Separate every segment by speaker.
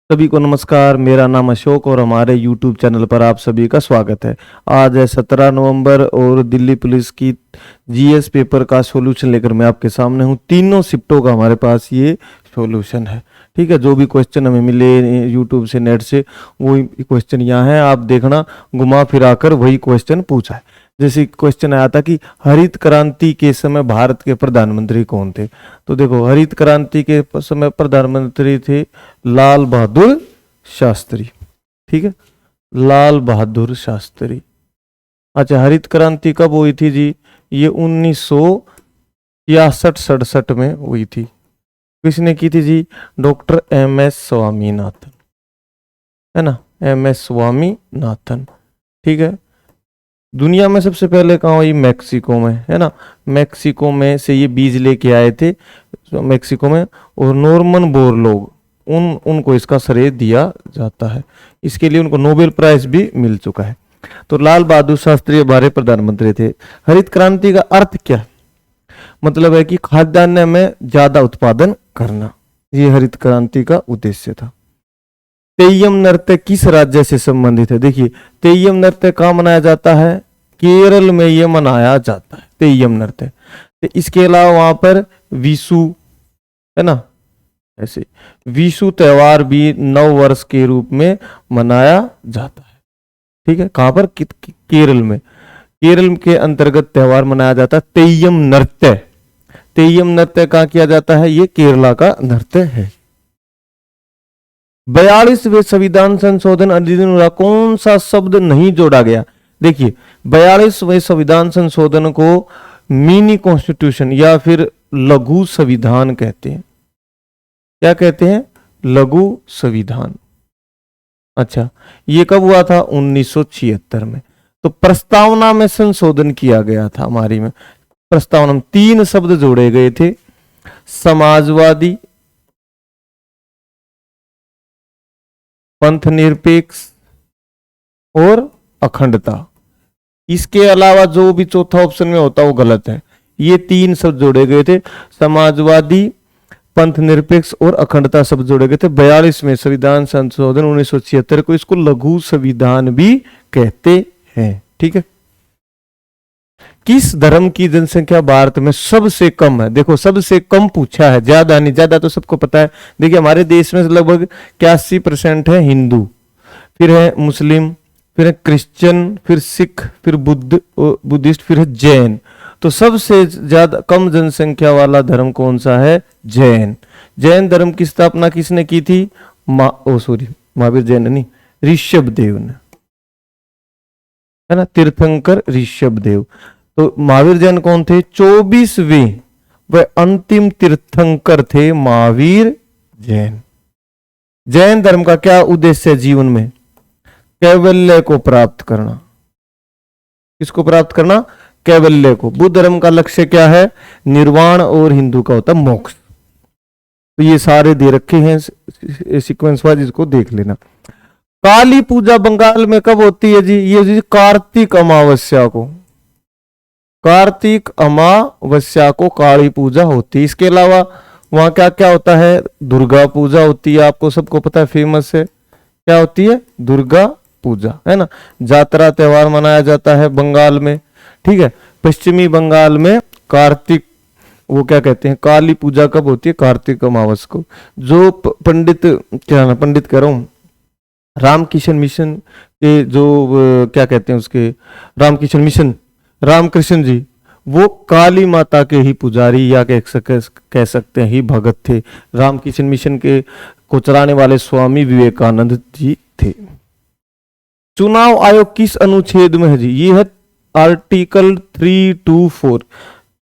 Speaker 1: सभी को नमस्कार। मेरा नाम अशोक और हमारे YouTube चैनल पर आप सभी का स्वागत है। आज है 17 नवंबर और दिल्ली पुलिस की जीएस पेपर का सॉल्यूशन लेकर मैं आपके सामने हूँ। तीनों शिफ्टों का हमारे पास ये सॉल्यूशन है। ठीक है, जो भी क्वेश्चन हमें मिले YouTube से, नेट से, वही क्वेश्चन यहाँ है। आप देखना, घुमा फिरा कर वही क्वेश्चन पूछा है। जैसे क्वेश्चन आया था कि हरित क्रांति के समय भारत के प्रधानमंत्री कौन थे। तो देखो, हरित क्रांति के समय प्रधानमंत्री थे लाल बहादुर शास्त्री। ठीक है, लाल बहादुर शास्त्री। अच्छा, हरित क्रांति कब हुई थी जी? ये 1966-67 में हुई थी। किसने की थी जी? डॉक्टर MS स्वामीनाथन, है ना, MS स्वामीनाथन। ठीक है, दुनिया में सबसे पहले कहाँ हुई? मैक्सिको में, है ना। मैक्सिको में से ये बीज लेके आए थे मैक्सिको में, और नॉर्मन बोरलॉग उनको इसका श्रेय दिया जाता है। इसके लिए उनको नोबेल प्राइज भी मिल चुका है। तो लाल बहादुर शास्त्री हमारे प्रधानमंत्री थे। हरित क्रांति का अर्थ क्या है? मतलब है कि खाद्यान्न में ज्यादा उत्पादन करना, ये हरित क्रांति का उद्देश्य था। तेय्यम नृत्य किस राज्य से संबंधित है? देखिए, तेय्यम नृत्य कहाँ मनाया जाता है? केरल में ये मनाया जाता है, तेय्यम नृत्य। तो इसके अलावा वहां पर विशु, है ना, ऐसे विशु त्योहार भी नव वर्ष के रूप में मनाया जाता है। ठीक है, कहां पर? केरल में। केरल के अंतर्गत त्योहार मनाया जाता है तेय्यम नृत्य। तेय्यम नृत्य कहाँ किया जाता है? ये केरला का नृत्य है। 42वें संविधान संशोधन अधिनियम का कौन सा शब्द नहीं जोड़ा गया? देखिए, 42वें संविधान संशोधन को मिनी कॉन्स्टिट्यूशन या फिर लघु संविधान कहते हैं। क्या कहते हैं? लघु संविधान। अच्छा, ये कब हुआ था? 1976 में। तो प्रस्तावना में संशोधन किया गया था। हमारी में प्रस्तावना में 3 शब्द जोड़े गए थे: समाजवादी, पंथ निरपेक्ष और अखंडता। इसके अलावा जो भी चौथा ऑप्शन में होता वो गलत है। ये 3 शब्द जोड़े गए थे: समाजवादी, पंथ निरपेक्ष और अखंडता शब्द जोड़े गए थे 42वें संविधान संशोधन 1976 को। इसको लघु संविधान भी कहते हैं। ठीक है। किस धर्म की जनसंख्या भारत में सबसे कम है? देखो, सबसे कम पूछा है, ज्यादा नहीं। ज्यादा तो सबको पता है। देखिए, हमारे देश में लगभग 81% है हिंदू, फिर है मुस्लिम, फिर है क्रिश्चियन, फिर सिख, फिर बुद्धिस्ट, फिर है जैन। तो सबसे ज्यादा कम जनसंख्या वाला धर्म कौन सा है? जैन। जैन धर्म की स्थापना किसने की थी? महावीर जैन नहीं, ऋषभ देव ने, है ना, तीर्थंकर ऋषभ देव। तो महावीर जैन कौन थे? 24वें व अंतिम तीर्थंकर थे महावीर जैन। जैन धर्म का क्या उद्देश्य है जीवन में? कैवल्य को प्राप्त करना। किसको प्राप्त करना? कैवल्य को। बुद्ध धर्म का लक्ष्य क्या है? निर्वाण, और हिंदू का होता है मोक्ष। तो ये सारे दे रखे हैं सीक्वेंस वाइज, इसको देख लेना। काली पूजा बंगाल में कब होती है जी? ये जी कार्तिक अमावस्या को। कार्तिक अमावस्या को काली पूजा होती है। इसके अलावा वहां क्या क्या होता है? दुर्गा पूजा होती है, आपको सबको पता है, फेमस है। क्या होती है? दुर्गा पूजा, है ना। जातरा त्योहार मनाया जाता है बंगाल में। ठीक है। पश्चिमी बंगाल में कार्तिक, वो क्या कहते हैं, काली पूजा कब होती है? कार्तिक अमावस्या को। जो पंडित, क्या ना, पंडित कह रहा हूं, रामकिशन मिशन के जो क्या कहते हैं उसके, रामकिशन मिशन, रामकृष्ण जी, वो काली माता के ही पुजारी या कह सकते हैं ही भगत थे। रामकिशन मिशन के को चलाने वाले स्वामी विवेकानंद जी थे। चुनाव आयोग किस अनुच्छेद में है जी? ये है आर्टिकल 324।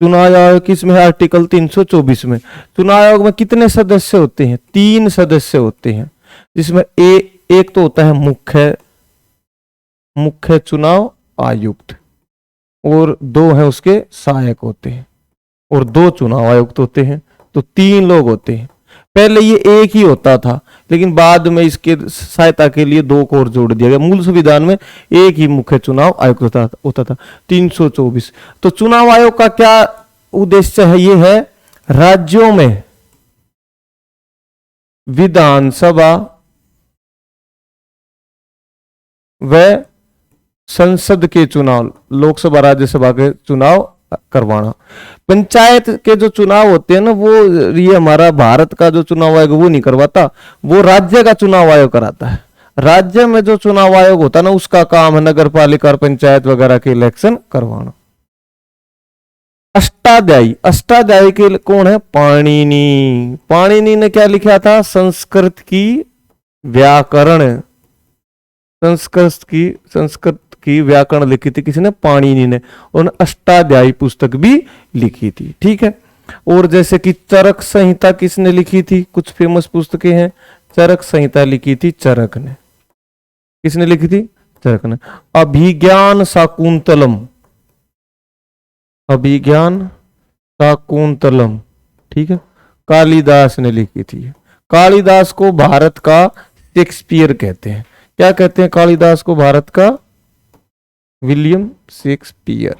Speaker 1: चुनाव आयोग किस में है? आर्टिकल 324 में। चुनाव आयोग में कितने सदस्य होते हैं? 3 सदस्य होते हैं, जिसमें एक तो होता है मुख्य चुनाव आयुक्त, और 2 है उसके सहायक होते हैं, और 2 चुनाव आयुक्त होते हैं। तो 3 लोग होते हैं। पहले ये एक ही होता था, लेकिन बाद में इसके सहायता के लिए 2 को और जोड़ दिया गया। मूल संविधान में एक ही मुख्य चुनाव आयुक्त होता था। 324। तो चुनाव आयोग का क्या उद्देश्य है? ये है राज्यों में विधानसभा वह संसद के चुनाव, लोकसभा राज्यसभा के चुनाव करवाना। पंचायत के जो चुनाव होते हैं ना, वो ये हमारा भारत का जो चुनाव आयोग वो नहीं करवाता, वो राज्य का चुनाव आयोग कराता है। राज्य में जो चुनाव आयोग होता है ना, उसका काम है नगर पालिका और पंचायत वगैरह के इलेक्शन करवाना। अष्टाध्यायी, अष्टाध्यायी के कौन है? पाणिनि। पाणिनि ने क्या लिखा था? संस्कृत की व्याकरण, संस्कृत की व्याकरण लिखी थी किसने? पाणिनि ने। और अष्टाध्यायी पुस्तक भी लिखी थी। ठीक है। और जैसे कि चरक संहिता किसने लिखी थी? कुछ फेमस पुस्तकें हैं। चरक संहिता लिखी थी चरक ने। किसने लिखी थी? चरक ने। अभिज्ञान शाकुंतलम, अभिज्ञान शाकुंतलम, ठीक है, कालिदास ने लिखी थी। कालिदास को भारत का शेक्सपियर कहते हैं। क्या कहते हैं कालिदास को? भारत का विलियम शेक्सपियर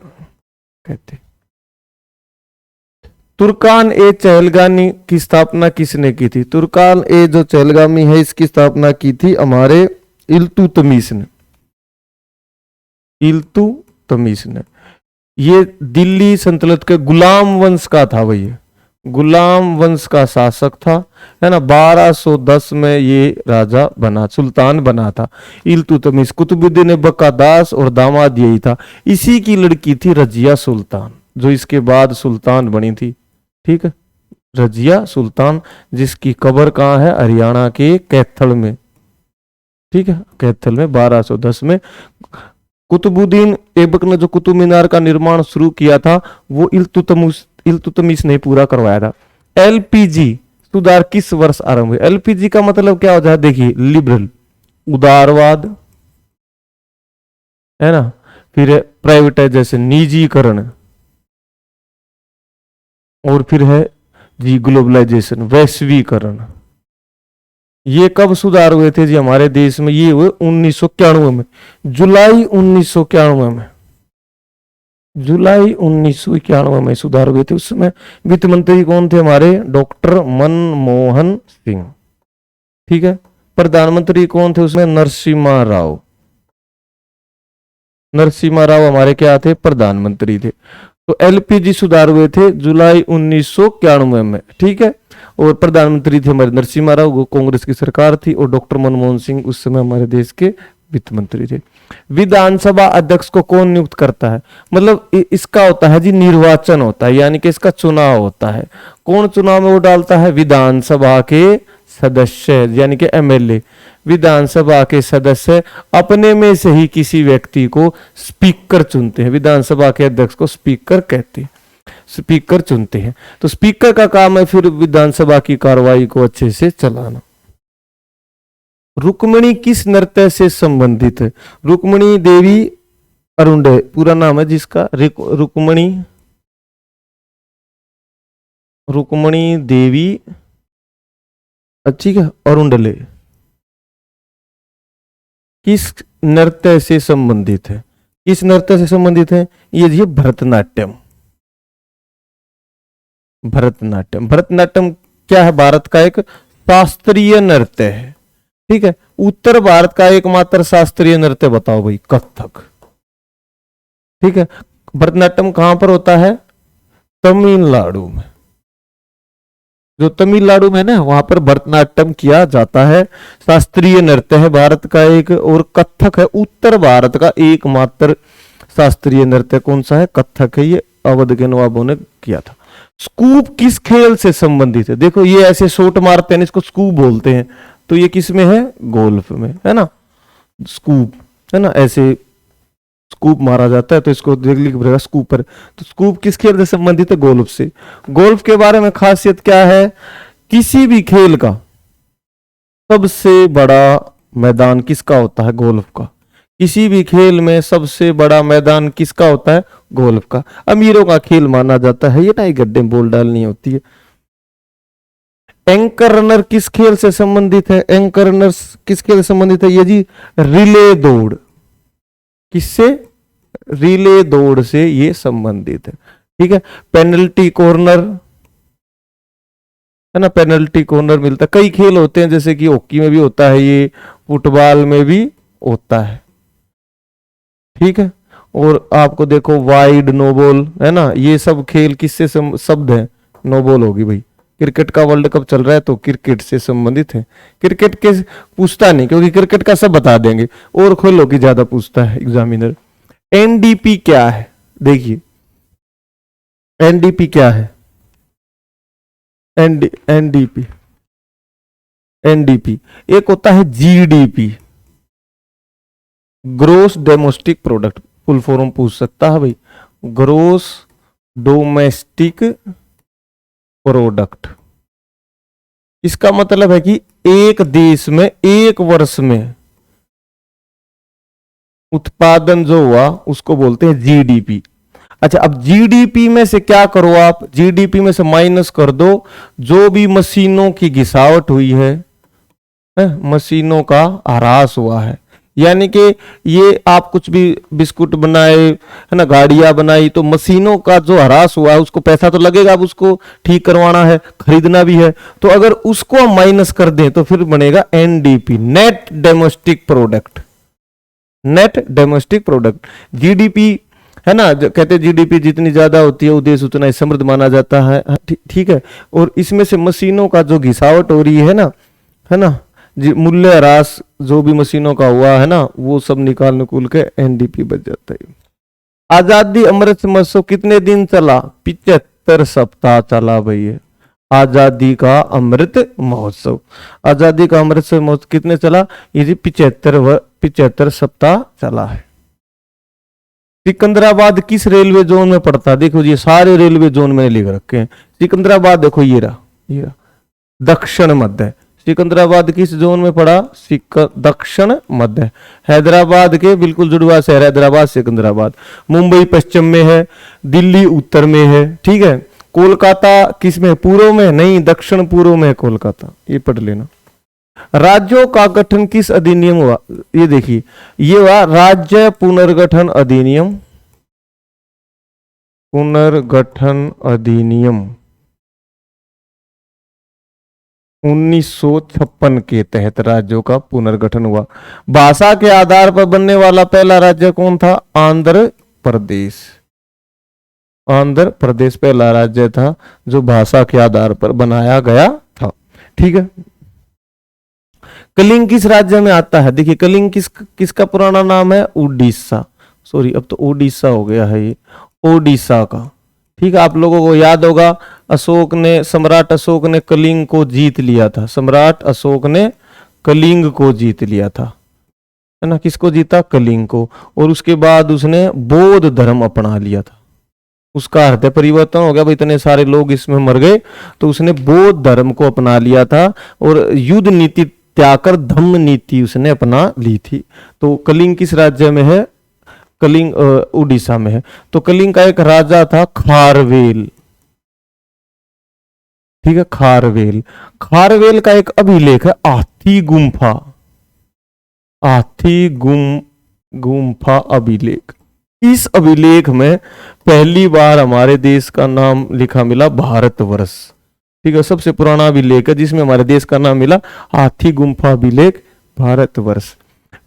Speaker 1: कहते हैं। तुर्कान ए चहलगामी की स्थापना किसने की थी? तुर्कान ए जो चहलगामी है इसकी स्थापना की थी हमारे इल्तुतमिश ने। इल्तुतमिश ने। ये दिल्ली सल्तनत के गुलाम वंश का था भाई, गुलाम वंश का शासक था, है ना। 1210 में ये राजा बना, सुल्तान बना था इल्तुतमिश। कुतुबुद्दीन ऐबक दास और दामाद यही था। इसी की लड़की थी रजिया सुल्तान, जो इसके बाद सुल्तान बनी थी। ठीक है, रजिया सुल्तान, जिसकी कब्र कहाँ है? हरियाणा के कैथल में। ठीक है, कैथल में 1210 में कुतुबुद्दीन ऐबक ने जो कुतुब मीनार का निर्माण शुरू किया था वो इल्तुतमिश ने पूरा करवाया था। एलपीजी सुधार किस वर्ष आरंभ हुए? एलपीजी का मतलब क्या होता है? देखिए, लिबरल, उदारवाद, है ना। फिर प्राइवेटाइजेशन, निजीकरण, और फिर है जी ग्लोबलाइजेशन, वैश्वीकरण। ये कब सुधार हुए थे जी हमारे देश में? ये हुए 1991 में, जुलाई 1991 में, जुलाई 1991 में सुधार हुए थे। उसमें वित्त मंत्री कौन थे हमारे? डॉक्टर मनमोहन सिंह। ठीक है। प्रधानमंत्री कौन थे उसमें? नरसिम्हा राव। नरसिम्हा राव हमारे क्या थे? प्रधानमंत्री थे। तो एलपीजी सुधार हुए थे जुलाई 1991 में। ठीक है। और प्रधानमंत्री थे हमारे नरसिम्हा राव, वो कांग्रेस की सरकार थी, और डॉक्टर मनमोहन सिंह उस समय हमारे देश के वित्त मंत्री थे। विधानसभा अध्यक्ष को कौन नियुक्त करता है? मतलब इसका होता है जी निर्वाचन होता है, यानी कि इसका चुनाव होता है। कौन चुनाव में वो डालता है? विधानसभा के सदस्य, यानी कि एमएलए। विधानसभा के सदस्य अपने में से ही किसी व्यक्ति को स्पीकर चुनते हैं। विधानसभा के अध्यक्ष को स्पीकर कहते हैं, स्पीकर चुनते हैं। तो स्पीकर का काम है फिर विधानसभा की कार्रवाई को अच्छे से चलाना। रुक्मिणी किस नृत्य से संबंधित है? रुक्मिणी देवी अरुंडे पूरा नाम है जिसका, रुक्मिणी, रुक्मिणी देवी, ठीक है, अरुंडले किस नृत्य से संबंधित है? किस नृत्य से संबंधित है? ये भरतनाट्यम। भरतनाट्यम, भरतनाट्यम क्या है? भारत का एक शास्त्रीय नृत्य है। ठीक है। उत्तर भारत का एकमात्र शास्त्रीय नृत्य बताओ भाई? कथक। ठीक है। भरतनाट्यम कहां पर होता है? तमिलनाडु में। जो तमिलनाडु में ना, वहां पर भरतनाट्यम किया जाता है। शास्त्रीय नृत्य है भारत का एक, और कथक है उत्तर भारत का एकमात्र शास्त्रीय नृत्य। कौन सा है? कथक है। ये अवध के नवाबों ने किया था। स्कूप किस खेल से संबंधित है? देखो, ये ऐसे शॉट मारते हैं, इसको स्कूप बोलते हैं। तो ये किस में है? गोल्फ में, है ना। स्कूप, है ना, ऐसे स्कूप मारा जाता है, तो इसको देख लीजिए स्कूपर। तो स्कूप किस खेल से संबंधित है? गोल्फ से। गोल्फ के बारे में खासियत क्या है? किसी भी खेल का सबसे बड़ा मैदान किसका होता है? गोल्फ का। किसी भी खेल में सबसे बड़ा मैदान किसका होता है? गोल्फ का। अमीरों का खेल माना जाता है ये ना, एक गड्ढे में बॉल डालनी होती है। एंकर रनर किस खेल से संबंधित है? एंकर रनर किस खेल से संबंधित है? ये जी रिले दौड़। किससे? रिले दौड़ से ये संबंधित है। ठीक है। पेनल्टी कॉर्नर, है ना, पेनल्टी कॉर्नर मिलता है। कई खेल होते हैं, जैसे कि हॉकी में भी होता है ये, फुटबॉल में भी होता है। ठीक है। और आपको देखो वाइड, नो बॉल, है ना, ये सब खेल किससे शब्द है, नो बॉल होगी भाई। क्रिकेट का वर्ल्ड कप चल रहा है तो क्रिकेट से संबंधित है। क्रिकेट के पूछता नहीं, क्योंकि क्रिकेट का सब बता देंगे, और खोलो की ज्यादा पूछता है एग्जामिनर। एनडीपी क्या है, देखिए एनडीपी क्या है, एनडीपी, एनडीपी एक होता है GDP, gross domestic product, full form पूछ सकता है भाई, ग्रोस डोमेस्टिक प्रोडक्ट। इसका मतलब है कि एक देश में एक वर्ष में उत्पादन जो हुआ उसको बोलते हैं जीडीपी। अच्छा, अब जीडीपी में से क्या करो आप, जीडीपी में से माइनस कर दो जो भी मशीनों की घिसावट हुई है, मशीनों का ह्रास हुआ है। यानी कि ये आप कुछ भी बिस्कुट बनाए, है ना, गाड़ियां बनाई, तो मशीनों का जो ह्रास हुआ है उसको पैसा तो लगेगा, अब उसको ठीक करवाना है, खरीदना भी है, तो अगर उसको हम माइनस कर दें तो फिर बनेगा NDP, net domestic product, net domestic product. GDP है ना, कहते हैं जीडीपी जितनी ज्यादा होती है वो देश उतना ही समृद्ध माना जाता है, ठीक है। और इसमें से मशीनों का जो घिसावट हो रही है ना, मूल्य ह्रास जो भी मशीनों का हुआ है ना, वो सब निकाल निकुल के एनडीपी बच जाता है। आजादी अमृत महोत्सव कितने दिन चला, 75 सप्ताह चला भैया। आजादी का अमृत महोत्सव, आजादी का अमृत महोत्सव कितने चला, ये 75 सप्ताह चला है। सिकंदराबाद किस रेलवे जोन में पड़ता है, देखो ये सारे रेलवे जोन में लिख रखे हैं। सिकंदराबाद देखो ये रहा दक्षिण मध्य। सिकंदराबाद किस जोन में पड़ा, दक्षिण मध्य। हैदराबाद के बिल्कुल जुड़वा शहर हैदराबाद, सिकंदराबाद। मुंबई पश्चिम में है, दिल्ली उत्तर में है, ठीक है। कोलकाता किस में, पूर्व में, नहीं दक्षिण पूर्व में है कोलकाता, ये पढ़ लेना। राज्यों का गठन किस अधिनियम हुआ, ये देखिए ये हुआ राज्य पुनर्गठन अधिनियम, पुनर्गठन अधिनियम 1956 के तहत राज्यों का पुनर्गठन हुआ। भाषा के आधार पर बनने वाला पहला राज्य कौन था, आंध्र प्रदेश। आंध्र प्रदेश पहला राज्य था जो भाषा के आधार पर बनाया गया था, ठीक है। कलिंग किस राज्य में आता है, देखिए कलिंग किसका पुराना नाम है, उड़ीसा, सॉरी अब तो ओडिशा हो गया है ये, ओडिशा का, ठीक है। आप लोगों को याद होगा अशोक ने, सम्राट अशोक ने कलिंग को जीत लिया था, सम्राट अशोक ने कलिंग को जीत लिया था, है ना, किसको जीता, कलिंग को। और उसके बाद उसने बौद्ध धर्म अपना लिया था, उसका हृदय परिवर्तन हो गया भाई, इतने सारे लोग इसमें मर गए, तो उसने बौद्ध धर्म को अपना लिया था और युद्ध नीति त्याग कर धम्म नीति उसने अपना ली थी। तो कलिंग किस राज्य में है, कलिंग उड़ीसा में है। तो कलिंग का एक राजा था खारवेल, ठीक है, खारवेल। खारवेल का एक अभिलेख है हाथी गुम्फा, हाथी गुम्फा अभिलेख। इस अभिलेख में पहली बार हमारे देश का नाम लिखा मिला भारतवर्ष, ठीक है, सबसे पुराना अभिलेख है जिसमें हमारे देश का नाम मिला, हाथी गुम्फा अभिलेख भारतवर्ष।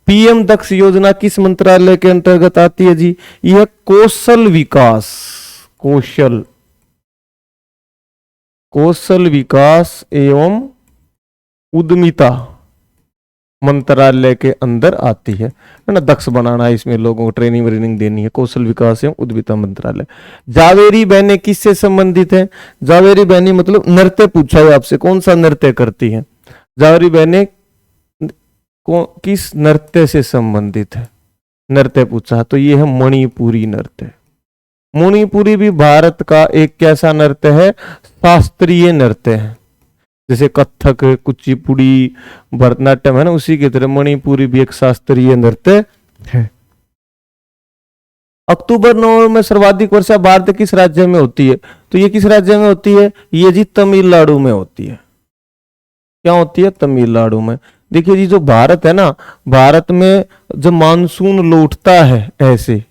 Speaker 1: पीएम दक्ष योजना किस मंत्रालय के अंतर्गत आती है जी, यह कौशल विकास, कौशल विकास एवं उद्यमिता मंत्रालय के अंदर आती है ना। दक्ष बनाना है, इसमें लोगों को ट्रेनिंग व्रेनिंग देनी है, कौशल विकास एवं उद्यमिता मंत्रालय। जावेरी बहनें किससे संबंधित है, जावेरी बहनें मतलब नृत्य पूछा है आपसे, कौन सा नृत्य करती है, जावेरी बहनें किस नृत्य से संबंधित है, नृत्य पूछा, तो ये है मणिपुरी नृत्य। मणिपुरी भी भारत का एक कैसा नृत्य है, शास्त्रीय नृत्य है, जैसे कथक, कुचिपुड़ी, भरतनाट्यम है ना, उसी की तरह मणिपुरी भी एक शास्त्रीय नृत्य है। अक्टूबर नवंबर में सर्वाधिक वर्षा भारत किस राज्य में होती है, तो ये किस राज्य में होती है, ये जी तमिलनाडु में होती है। क्या होती है, तमिलनाडु में। देखिए जी जो भारत है ना, भारत में जब मानसून लौटता है ऐसे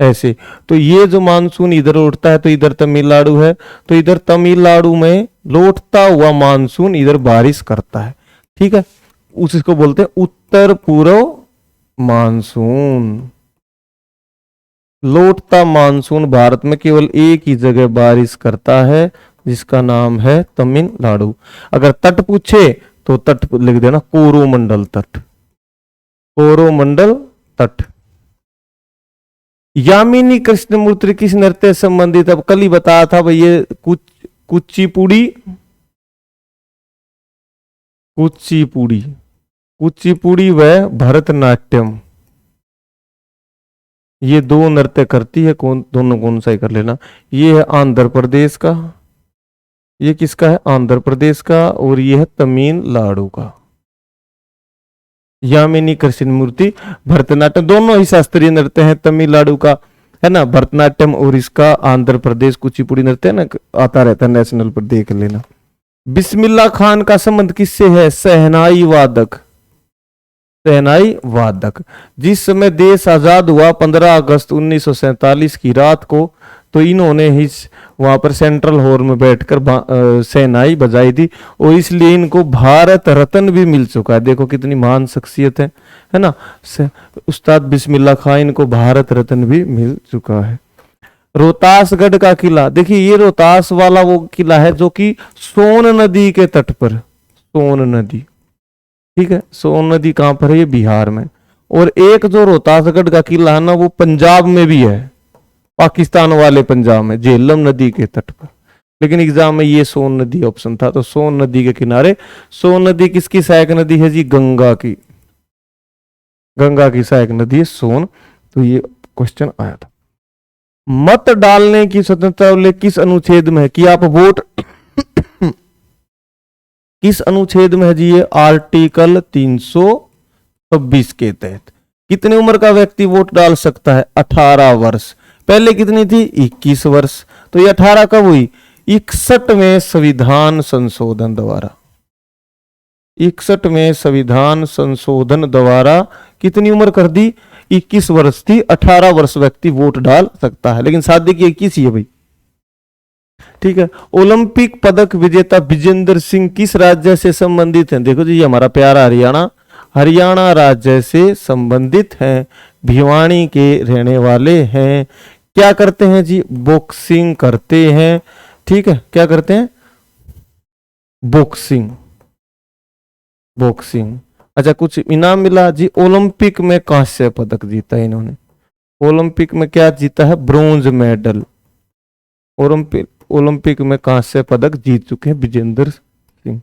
Speaker 1: ऐसे, तो ये जो मानसून इधर उठता है तो इधर तमिलनाडु है, तो इधर तमिलनाडु में लौटता हुआ मानसून इधर बारिश करता है, ठीक है, उसको बोलते हैं उत्तर पूर्व मानसून, लौटता मानसून भारत में केवल एक ही जगह बारिश करता है, जिसका नाम है तमिलनाडु। अगर तट पूछे तो तट लिख देना कोरोमंडल तट, कोरोमंडल तट। यामिनी कृष्णमूर्ति किस नृत्य से संबंधित है? कल ही बताया था भाई, ये कुचिपुड़ी, कुचिपुड़ी, कुचिपुड़ी व भरतनाट्यम, ये दो नृत्य करती है। दोनों कौन सा ही कर लेना। ये है आंध्र प्रदेश का, ये किसका है? आंध्र प्रदेश का, और ये है तमिलनाडु का। यामिनी कृष्णमूर्ति भरतनाट्यम, दोनों ही शास्त्रीय नृत्य हैं। तमिलनाडु का है ना भरतनाट्यम, और इसका आंध्र प्रदेश कुचिपुड़ी नृत्य है ना, आता रहता है नेशनल पर, देख लेना। बिस्मिल्लाह खान का संबंध किससे है? शहनाई वादक, शहनाई वादक। जिस समय देश आजाद हुआ 15 अगस्त 1947 की रात को, तो इन्होंने ही वहां पर सेंट्रल हॉल में बैठकर शहनाई बजाई थी, और इसलिए इनको भारत रत्न भी मिल चुका है। देखो कितनी महान शख्सियत है ना। उस्ताद बिस्मिल्लाह खान, इनको भारत रत्न भी मिल चुका है। रोहतासगढ़ का किला, देखिए ये रोहतास वाला वो किला है जो कि सोन नदी के तट पर, सोन नदी, ठीक है। सोन नदी कहां पर है? ये बिहार में। और एक जो रोहतासगढ़ का किला है ना, वो पंजाब में भी है, पाकिस्तान वाले पंजाब में, झेलम नदी के तट पर। लेकिन एग्जाम में ये सोन नदी ऑप्शन था, तो सोन नदी के किनारे। सोन नदी किसकी सहायक नदी है जी? गंगा की, गंगा की सहायक नदी है सोन। तो ये क्वेश्चन आया था। मत डालने की स्वतंत्रता उल्लेख किस अनुच्छेद में है? कि आप वोट किस अनुच्छेद में है जी? ये आर्टिकल 326 के तहत। कितनी उम्र का व्यक्ति वोट डाल सकता है? 18 वर्ष। पहले कितनी थी? 21 वर्ष। तो ये 18 कब हुई? 61वें संविधान संशोधन द्वारा, 61वें संविधान संशोधन द्वारा कितनी उम्र कर दी? 21 वर्ष थी, 18 वर्ष व्यक्ति वोट डाल सकता है। लेकिन शादी की 21 ही है भाई, ठीक है। ओलंपिक पदक विजेता विजेंद्र सिंह किस राज्य से संबंधित हैं? देखो जी, ये हमारा प्यारा हरियाणा, हरियाणा राज्य से संबंधित हैं, भिवानी के रहने वाले हैं। क्या करते हैं जी? बॉक्सिंग करते हैं, ठीक है। क्या करते हैं? Boxing, boxing. अच्छा, कुछ इनाम मिला जी? ओलंपिक में कांस्य पदक जीता है इन्होंने। ओलंपिक में क्या जीता है? Bronze medal. ओलंपिक में कांस्य पदक जीत चुके हैं विजेंद्र सिंह।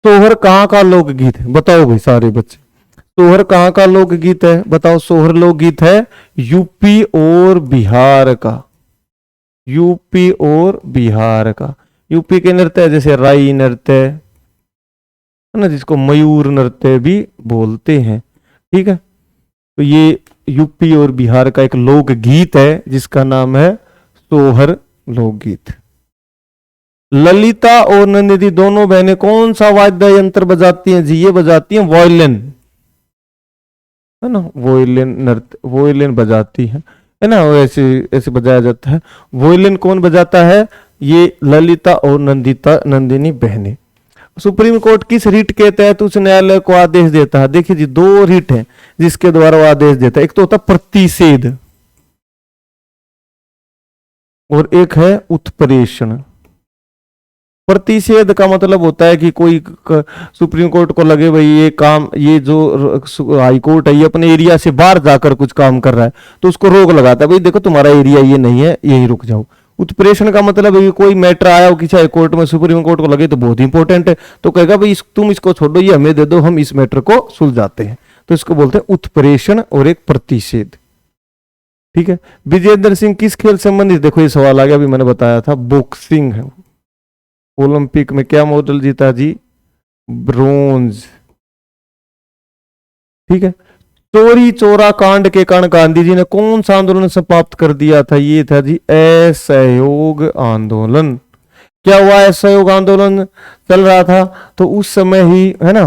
Speaker 1: सोहर कहाँ का लोकगीत है? बताओ भाई सारे बच्चे, सोहर कहाँ का लोकगीत है? बताओ। सोहर लोकगीत है यूपी और बिहार का, यूपी और बिहार का। यूपी के नृत्य जैसे राई नृत्य है ना, जिसको मयूर नृत्य भी बोलते हैं, ठीक है। तो ये यूपी और बिहार का एक लोकगीत है जिसका नाम है सोहर लोकगीत। ललिता और नंदिनी दोनों बहनें कौन सा वाद्य यंत्र बजाती हैं जी? ये बजाती हैं वायलिन, है ना। वायलिन नृत्य, वायलिन बजाती है ना। ऐसे ऐसे बजाया जाता है। वायलिन कौन बजाता है? ये ललिता और नंदिनी बहनें। सुप्रीम कोर्ट किस रिट के तहत उच्च न्यायालय को आदेश देता है? देखिए जी, दो रिट हैं जिसके द्वारा वो आदेश देता है। एक तो होता है प्रतिषेध और एक है उत्प्रेषण। प्रतिषेध का मतलब होता है कि कोई सुप्रीम कोर्ट को लगे भाई ये काम, ये जो हाई कोर्ट है ये अपने एरिया से बाहर जाकर कुछ काम कर रहा है, तो उसको रोक लगाता है, भाई देखो तुम्हारा एरिया ये नहीं है, यही रुक जाओ। उत्प्रेषण का मतलब है कि कोई मैटर आया हो किसी हाई कोर्ट में, सुप्रीम कोर्ट को लगे तो बहुत इंपॉर्टेंट है, तो कहेगा भाई तुम इसको छोड़ो, ये हमें दे दो, हम इस मैटर को सुलझाते हैं। तो इसको बोलते हैं उत्प्रेषण और एक प्रतिषेध, ठीक है। विजेंद्र सिंह किस खेल संबंधित? देखो ये सवाल आ गया, अभी मैंने बताया था, बॉक्सिंग है। ओलंपिक में क्या मेडल जीता जी? ब्रोंज, ठीक है। चोरी चोरा कांड के कारण गांधी जी ने कौन सा आंदोलन समाप्त कर दिया था? ये था जी असहयोग आंदोलन। क्या हुआ? असहयोग आंदोलन चल रहा था तो उस समय ही, है ना,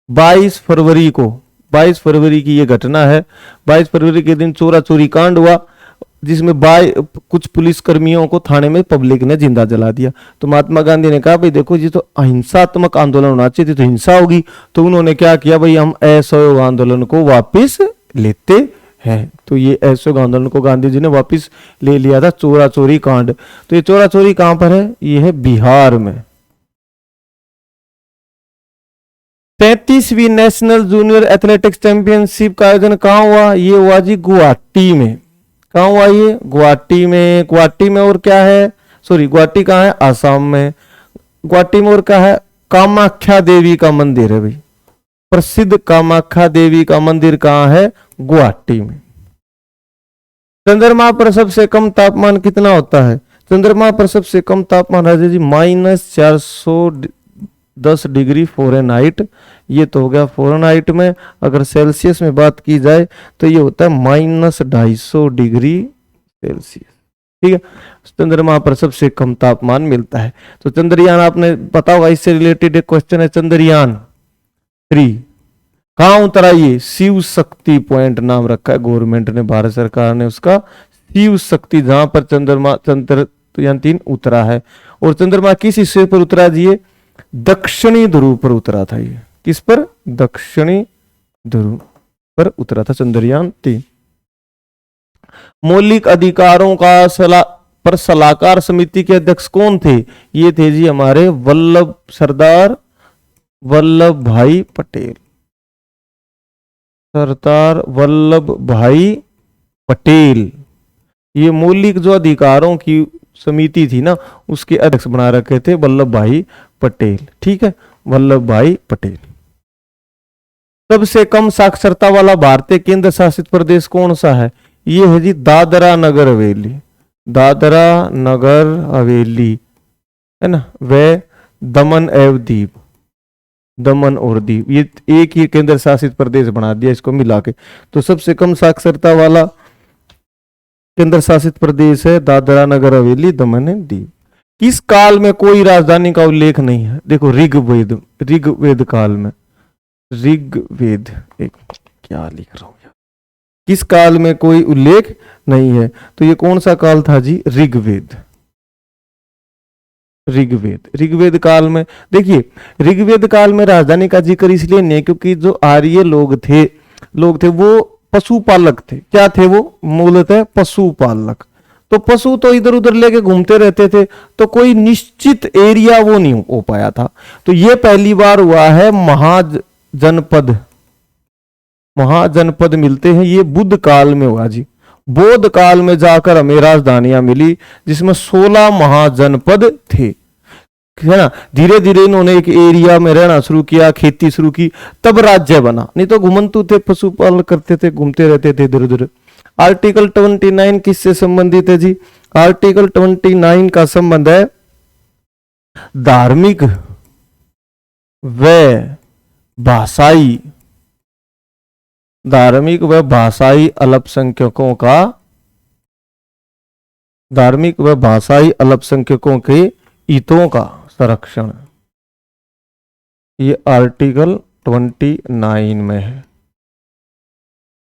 Speaker 1: 22 फरवरी को, 22 फरवरी की ये घटना है। 22 फरवरी के दिन चोरा चोरी कांड हुआ जिसमें कुछ पुलिस कर्मियों को थाने में पब्लिक ने जिंदा जला दिया। तो महात्मा गांधी ने कहा भाई देखो जी, तो अहिंसात्मक आंदोलन होना चाहिए, तो हिंसा होगी। तो उन्होंने क्या किया भाई, हम असहयोग आंदोलन को वापस लेते है। तो ये असहयोग आंदोलन को गांधी जी ने वापस ले लिया था, चोरा चोरी कांड। तो ये चोरा चोरी कहां पर है? ये है बिहार में। 33वीं नेशनल जूनियर एथलेटिक्स चैंपियनशिप का आयोजन कहां हुआ? ये हुआ जी गुवाहाटी में। कहां हुआ ये? गुवाहाटी में। गुवाहाटी में और क्या है? सॉरी, गुवाहाटी कहां है? आसाम में। गुवाहाटी में और क्या है? कामाख्या देवी का मंदिर है भाई। प्रसिद्ध कामाख्या देवी का मंदिर कहां है? गुवाहाटी में। चंद्रमा पर सबसे कम तापमान कितना होता है? चंद्रमा पर सबसे कम तापमान है जी -410 डिग्री फ़ारेनहाइट। ये तो हो गया फ़ारेनहाइट में। अगर सेल्सियस में बात की जाए तो ये होता है -250 डिग्री सेल्सियस। ठीक है, चंद्रमा पर सबसे कम तापमान मिलता है। तो चंद्रयान आपने पता होगा, इससे रिलेटेड एक क्वेश्चन है। चंद्रयान 3 कहां उतरा? ये शिव शक्ति पॉइंट नाम रखा है गवर्नमेंट ने, भारत सरकार ने उसका, शिव शक्ति, जहां पर चंद्रयान 3 उतरा है। और चंद्रमा किस हिस्से पर उतरा जी? ये दक्षिणी ध्रुव पर उतरा था। ये किस पर? दक्षिणी ध्रुव पर उतरा था चंद्रयान 3। मौलिक अधिकारों का पर सलाहकार समिति के अध्यक्ष कौन थे? ये थे जी हमारे सरदार वल्लभ भाई पटेल। सरदार वल्लभ भाई पटेल। ये मौलिक जो अधिकारों की समिति थी ना, उसके अध्यक्ष बना रखे थे वल्लभ भाई पटेल। ठीक है, वल्लभ भाई पटेल। सबसे कम साक्षरता वाला भारतीय केंद्र शासित प्रदेश कौन सा है? ये है जी दादरा नगर हवेली। दादरा नगर हवेली है ना, वे दमन एवं दीव, दमन और दीव, ये एक ही केंद्र शासित प्रदेश बना दिया इसको मिला के। तो सबसे कम साक्षरता वाला केंद्र शासित प्रदेश है दादरा नगर हवेली, दमन एवं दीव। किस काल में कोई राजधानी का उल्लेख नहीं है? देखो ऋग्वेद काल में, ऋग्वेद, एक क्या लिख रहा हूं, किस काल में कोई उल्लेख नहीं है? तो ये कौन सा काल था जी? ऋग्वेद। ऋग्वेद काल में। देखिए, ऋग्वेद काल में राजधानी का जिक्र इसलिए नहीं क्योंकि जो आर्य लोग थे वो पशुपालक थे। क्या थे वो? मूलतः पशुपालक। तो पशु तो इधर उधर लेके घूमते रहते थे, तो कोई निश्चित एरिया वो नहीं हो पाया था। तो ये पहली बार हुआ है महाजनपद मिलते हैं, ये बुद्ध काल में हुआ जी। बौद्ध काल में जाकर हमें राजधानियां मिली जिसमें 16 महाजनपद थे, है ना। धीरे धीरे इन्होंने एक एरिया में रहना शुरू किया, खेती शुरू की, तब राज्य बना। नहीं तो घुमंतु थे, पशुपालन करते थे, घूमते रहते थे इधर उधर। आर्टिकल 29 किससे संबंधित है जी? आर्टिकल 29 का संबंध है धार्मिक व भाषाई अल्पसंख्यकों के हितों का संरक्षण। ये आर्टिकल 29 में है।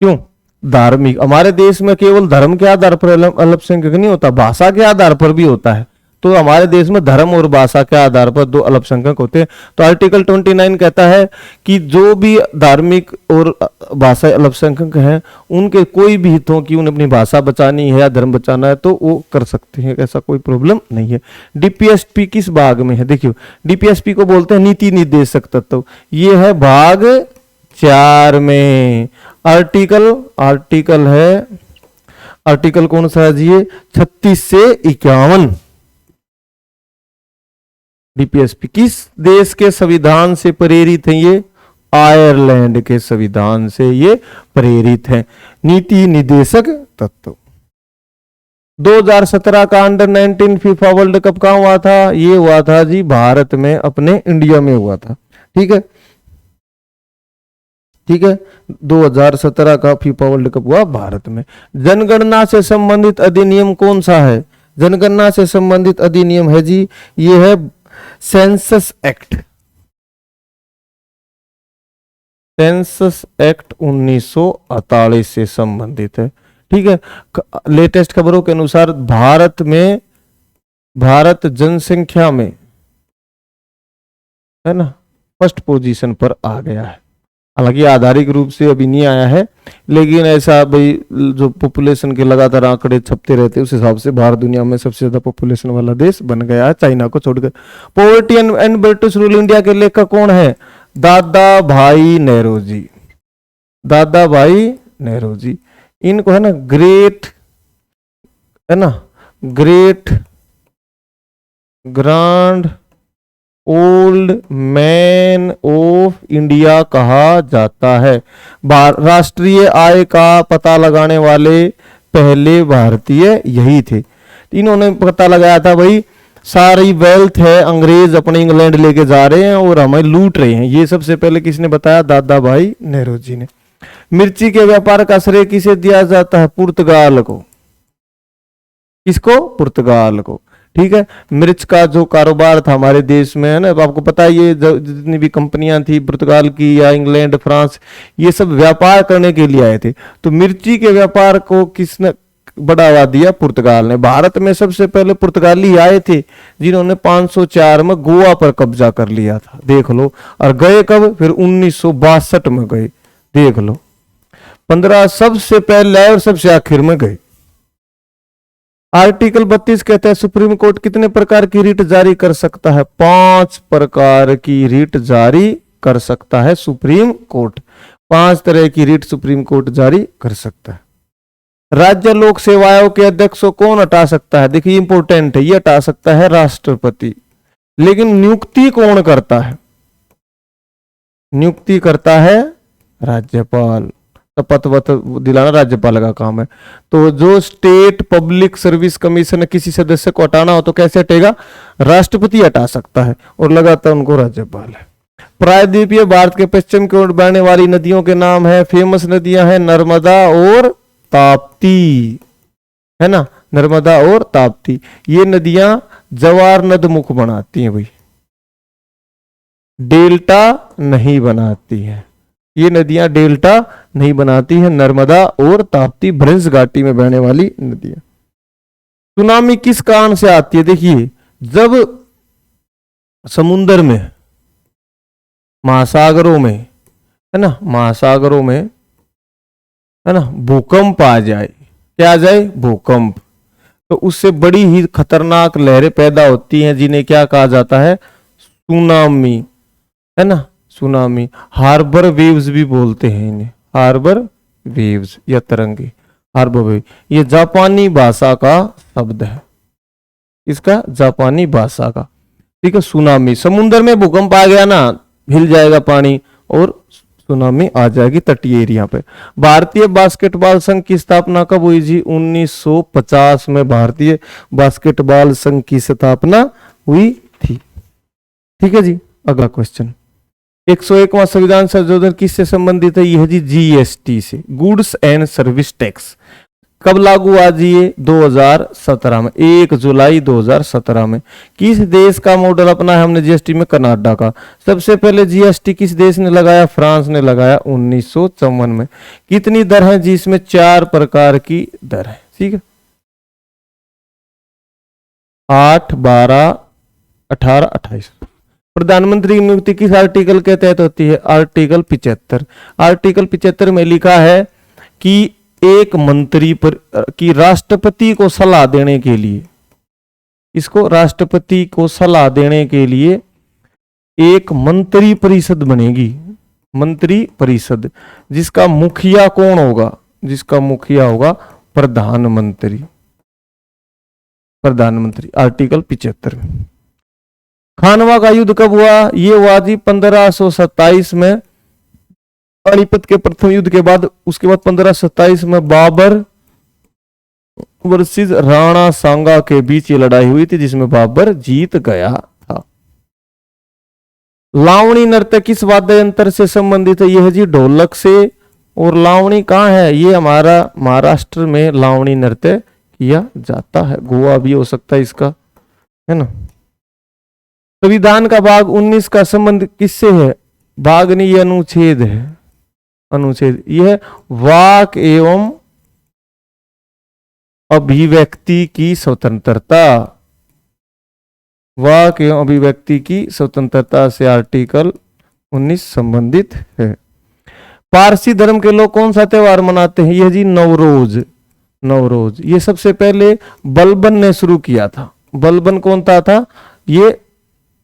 Speaker 1: क्यों? धार्मिक, हमारे देश में केवल धर्म के आधार पर अल्पसंख्यक नहीं होता, भाषा के आधार पर भी होता है। तो हमारे देश में धर्म और भाषा के आधार पर 2 अल्पसंख्यक होते हैं। तो आर्टिकल 29 कहता है कि जो भी धार्मिक और भाषा अल्पसंख्यक हैं, उनके कोई भी हितों की, उन्हें अपनी भाषा बचानी है या धर्म बचाना है तो वो कर सकते हैं, ऐसा कोई प्रॉब्लम नहीं है। डीपीएसपी किस भाग में है? देखियो, डीपीएसपी को बोलते हैं नीति निर्देशक तत्व। ये है भाग 4 में। आर्टिकल कौन सा है जी? 36 से 51। डीपीएसपी किस देश के संविधान से प्रेरित है? ये आयरलैंड के संविधान से ये प्रेरित है। नीति निर्देशक तत्व। 2017 का अंडर-19 फीफा वर्ल्ड कप कहां हुआ था? ये हुआ था जी भारत में, अपने इंडिया में हुआ था। ठीक है, 2017 का फीफा वर्ल्ड कप हुआ भारत में। जनगणना से संबंधित अधिनियम कौन सा है? जनगणना से संबंधित अधिनियम है जी, ये है सेंसस एक्ट। 1948 से संबंधित है। ठीक है, लेटेस्ट खबरों के अनुसार भारत जनसंख्या में, है ना, फर्स्ट पोजीशन पर आ गया है। हालांकि आधारिक रूप से अभी नहीं आया है, लेकिन ऐसा भाई जो पॉपुलेशन के लगातार आंकड़े छपते रहते हैं उस हिसाब से भारत दुनिया में सबसे ज्यादा पॉपुलेशन वाला देश बन गया है, चाइना को छोड़कर। Poverty and British rule India के लेखक कौन है? दादा भाई नेहरू जी। दादा भाई नेहरू जी, इनको है ना ग्रेट, है ना, great grand old man of India कहा जाता है। राष्ट्रीय आय का पता लगाने वाले पहले भारतीय यही थे। इन्होंने पता लगाया था भाई सारी वेल्थ है अंग्रेज अपने इंग्लैंड लेके जा रहे हैं और हमें लूट रहे हैं, ये सबसे पहले किसने बताया? दादा भाई नेहरू जी ने। मिर्ची के व्यापार का श्रेय किसे दिया जाता है? पुर्तगाल को। किसको? पुर्तगाल को। ठीक है, मिर्च का जो कारोबार था हमारे देश में, है ना, आपको पता है ये जितनी भी कंपनियां थी पुर्तगाल की या इंग्लैंड फ्रांस, ये सब व्यापार करने के लिए आए थे। तो मिर्ची के व्यापार को किसने बढ़ावा दिया? पुर्तगाल ने। भारत में सबसे पहले पुर्तगाली आए थे जिन्होंने 504 में गोवा पर कब्जा कर लिया था, देख लो। और गए कब? फिर 1962 में गए, देख लो। 15 सबसे पहले और सबसे आखिर में गए। आर्टिकल 32 कहता है सुप्रीम कोर्ट कितने प्रकार की रिट जारी कर सकता है? 5 प्रकार की रिट जारी कर सकता है सुप्रीम कोर्ट। 5 तरह की रिट सुप्रीम कोर्ट जारी कर सकता है। राज्य लोक सेवाओं के अध्यक्ष को कौन हटा सकता है? देखिए इंपॉर्टेंट है, ये हटा सकता है राष्ट्रपति। लेकिन नियुक्ति कौन करता है? नियुक्ति करता है राज्यपाल। शपथ वत दिलाना राज्यपाल का काम है। तो जो स्टेट पब्लिक सर्विस कमीशन किसी सदस्य को हटाना हो तो कैसे हटेगा? राष्ट्रपति हटा सकता है और लगातार उनको राज्यपाल है। प्रायद्वीपीय भारत के पश्चिम की ओर बहने वाली नदियों के नाम है, फेमस नदियां हैं नर्मदा और ताप्ती, है ना, नर्मदा और ताप्ती। ये नदियां जवार नद मुख बनाती हैं भाई, डेल्टा नहीं बनाती हैं। ये नदियां डेल्टा नहीं बनाती हैं, नर्मदा और ताप्ती भ्रंश घाटी में बहने वाली नदियां। सुनामी किस कारण से आती है? देखिए जब समुद्र में, महासागरों में, है ना, महासागरों में, है ना, भूकंप आ जाए। क्या आ जाए? भूकंप। तो उससे बड़ी ही खतरनाक लहरें पैदा होती हैं जिन्हें क्या कहा जाता है? सुनामी, है ना, सुनामी। हार्बर वेव्स भी बोलते हैं इन्हें, हार्बर वेव्स या तरंगे, हार्बर वेव। ये जापानी भाषा का शब्द है, इसका जापानी भाषा का। ठीक है, सुनामी। समुद्र में भूकंप आ गया ना, हिल जाएगा पानी और सुनामी आ जाएगी तटीय एरिया पे। भारतीय बास्केटबॉल संघ की स्थापना कब हुई जी? 1950 में भारतीय बास्केटबॉल संघ की स्थापना हुई थी। ठीक है जी, अगला क्वेश्चन। 101वां संविधान संशोधन किससे संबंधित है? यह जी जीएसटी से, गुड्स एंड सर्विस टैक्स। कब लागू हुआ जी? ये 2017 में, 1 जुलाई 2017 में। किस देश का मॉडल अपना है हमने जीएसटी में? कनाडा का। सबसे पहले जीएसटी किस देश ने लगाया? फ्रांस ने लगाया 1954 में। कितनी दर है जी इसमें? 4 प्रकार की दर है। ठीक है, 8, 12, 18, 28। प्रधानमंत्री की नियुक्ति किस आर्टिकल के तहत होती है? आर्टिकल 75। आर्टिकल 75 में लिखा है कि एक मंत्री पर की राष्ट्रपति को सलाह देने के लिए, इसको राष्ट्रपति को सलाह देने के लिए एक मंत्री परिषद बनेगी, मंत्री परिषद, जिसका मुखिया कौन होगा? जिसका मुखिया होगा प्रधानमंत्री। प्रधानमंत्री, आर्टिकल 75 में। खानवा का युद्ध कब हुआ? ये हुआ जी 1527 में, पानीपत के प्रथम युद्ध के बाद। उसके बाद 1527 में बाबर वर्सेस राणा सांगा के बीच ये लड़ाई हुई थी जिसमें बाबर जीत गया था। लावणी नृत्य किस वाद्य यंत्र से संबंधित है? यह जी ढोलक से। और लावणी कहाँ है? ये हमारा महाराष्ट्र में लावणी नृत्य किया जाता है, गोवा भी हो सकता है इसका, है ना। संविधान का भाग 19 का संबंध किससे है? भाग नहीं, ये अनुच्छेद है, अनुच्छेद। यह वाक एवं अभिव्यक्ति की स्वतंत्रता, वाक एवं अभिव्यक्ति की स्वतंत्रता से आर्टिकल 19 संबंधित है। पारसी धर्म के लोग कौन सा त्योहार मनाते हैं? ये जी नवरोज। नवरोज ये सबसे पहले बलबन ने शुरू किया था। बलबन कौन था? ये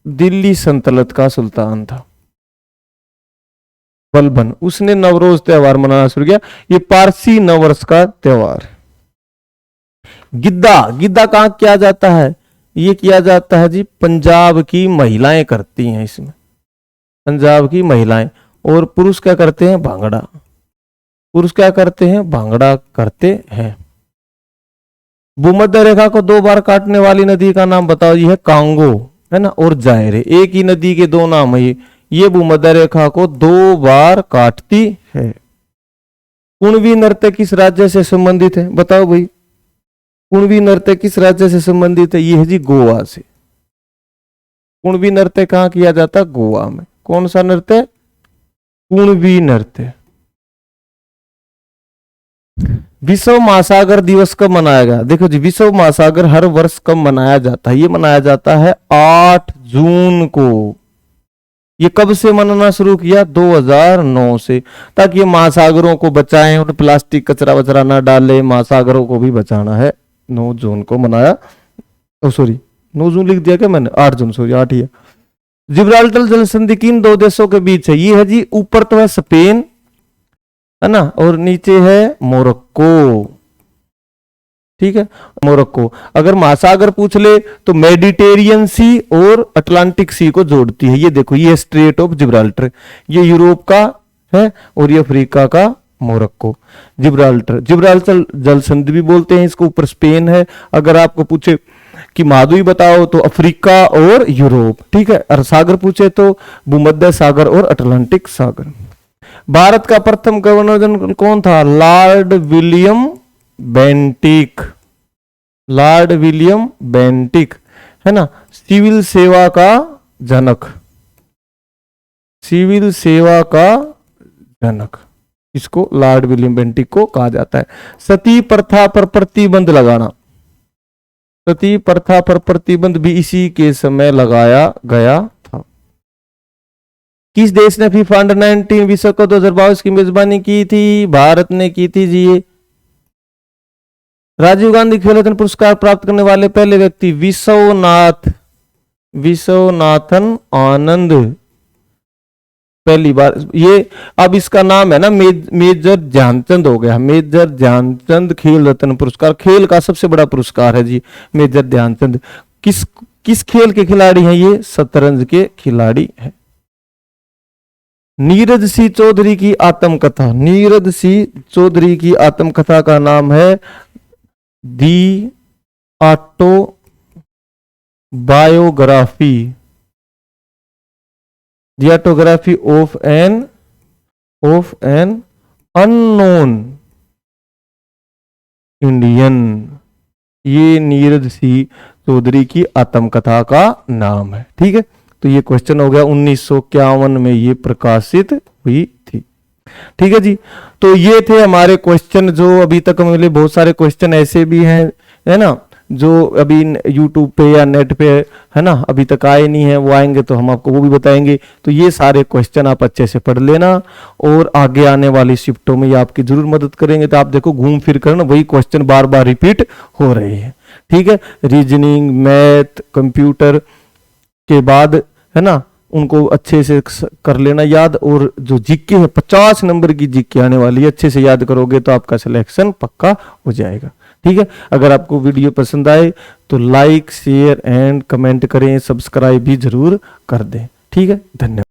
Speaker 1: दिल्ली सल्तनत का सुल्तान था बलबन, उसने नवरोज त्योहार मनाना शुरू किया। ये पारसी नववर्ष का त्योहार। गिद्दा, गिद्दा कहां किया जाता है? ये किया जाता है जी पंजाब की महिलाएं करती हैं इसमें, पंजाब की महिलाएं। और पुरुष क्या करते हैं? भांगड़ा। पुरुष क्या करते हैं? भांगड़ा करते हैं। भूमध्य रेखा को 2 बार काटने वाली नदी का नाम बताओ। ये है कांगो, है ना, और जायरे। एक ही नदी के 2 नाम है ये भूमध्य रेखा को 2 बार काटती है। कुणवी नृत्य किस राज्य से संबंधित है? बताओ भाई, कुणवी नृत्य किस राज्य से संबंधित है? ये है जी गोवा से। कुणवी नृत्य कहां किया जाता? गोवा में। कौन सा नृत्य? कुणवी नृत्य। विश्व महासागर दिवस कब मनाया गया? देखो जी, विश्व महासागर हर वर्ष कब मनाया जाता है? ये मनाया जाता है 8 जून को। ये कब से मनाना शुरू किया? 2009 से, ताकि ये महासागरों को बचाएं और प्लास्टिक कचरा वचरा ना डाले, महासागरों को भी बचाना है। 9 जून को मनाया, सॉरी 9 जून लिख दिया क्या मैंने? 8 जून, सॉरी 8 ही है। जिब्राल्टर जल संधि किन 2 देशों के बीच है? ये है जी ऊपर तो है स्पेन, है ना, और नीचे है मोरक्को। ठीक है, मोरक्को। अगर महासागर पूछ ले तो मेडिटेरियन सी और अटलांटिक सी को जोड़ती है। ये देखो, ये स्ट्रेट ऑफ जिब्राल्टर, ये यूरोप का है और ये अफ्रीका का मोरक्को। जिब्राल्टर, जिब्राल्टर जल संधि भी बोलते हैं इसको। ऊपर स्पेन है। अगर आपको पूछे कि महाद्वीप बताओ तो अफ्रीका और यूरोप। ठीक है, और सागर पूछे तो भूमध्य सागर और अटलांटिक सागर। भारत का प्रथम गवर्नर जनरल कौन था? Lord William Bentinck. Lord William Bentinck, है ना, सिविल सेवा का जनक। सिविल सेवा का जनक, इसको लॉर्ड विलियम बेंटिक को कहा जाता है। सती प्रथा पर प्रतिबंध लगाना, सती प्रथा पर प्रतिबंध भी इसी के समय लगाया गया था। किस देश ने फीफा अंडर 19 विश्व कप 2022 की मेजबानी की थी? भारत ने की थी जी। ये राजीव गांधी खेल रत्न पुरस्कार प्राप्त करने वाले पहले व्यक्ति विश्वनाथन आनंद, पहली बार। ये अब इसका नाम है ना मेजर ध्यानचंद हो गया। मेजर ध्यानचंद खेल रत्न पुरस्कार, खेल का सबसे बड़ा पुरस्कार है जी मेजर ध्यानचंद। किस खेल के खिलाड़ी हैं ये? शतरंज के खिलाड़ी हैं। नीरज सिंह चौधरी की आत्मकथा, नीरज सिंह चौधरी की आत्मकथा का नाम है the autobiography, the autography of an unknown Indian. ये नीरज सिंह चौधरी की आत्मकथा का नाम है। ठीक है, तो ये क्वेश्चन हो गया। 1951 में ये प्रकाशित हुई थी। ठीक है जी, तो ये थे हमारे क्वेश्चन जो अभी तक मिले। बहुत सारे क्वेश्चन ऐसे भी हैं, है ना, जो अभी यूट्यूब पे या नेट पे, है ना, अभी तक आए नहीं है। वो आएंगे तो हम आपको वो भी बताएंगे। तो ये सारे क्वेश्चन आप अच्छे से पढ़ लेना और आगे आने वाली शिफ्टों में ये आपकी जरूर मदद करेंगे। तो आप देखो घूम फिर कर ना वही क्वेश्चन बार बार रिपीट हो रहे हैं। ठीक है, रीजनिंग, मैथ, कंप्यूटर के बाद, है ना, उनको अच्छे से कर लेना याद। और जो जीके है 50 नंबर की जीके आने वाली है, अच्छे से याद करोगे तो आपका सिलेक्शन पक्का हो जाएगा। ठीक है, अगर आपको वीडियो पसंद आए तो लाइक, शेयर एंड कमेंट करें, सब्सक्राइब भी जरूर कर दें। ठीक है, धन्यवाद।